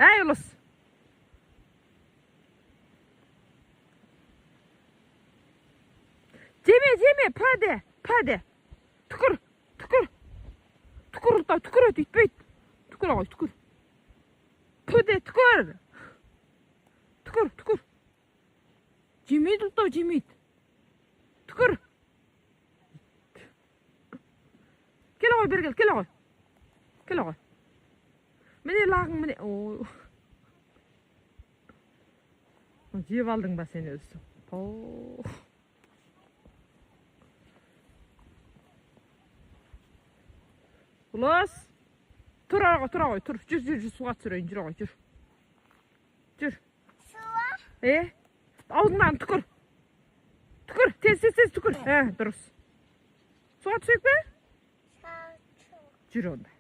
Әй, ұлыс. Жеме, пәде. Түкір. Түкір, ұлтау, түкір өт, үйтпейді. Түкір ағай, түкір. Пәде, түкір. Түкір. Жемейді, ұлтау, жемейді. Түкір. Кел ағай, бері кел ағай. Кел ағай. Міне лағың, міне. Жеп алдың ба сен өзі? Ұлыс. Тұр ағай, тұр. Жүр, суға түсірейін, жүр ағай, жүр. Суға? Аузыңнан түкір. Тез, түкір. Дұрыс. Суға түсейік бе? Жүр онда.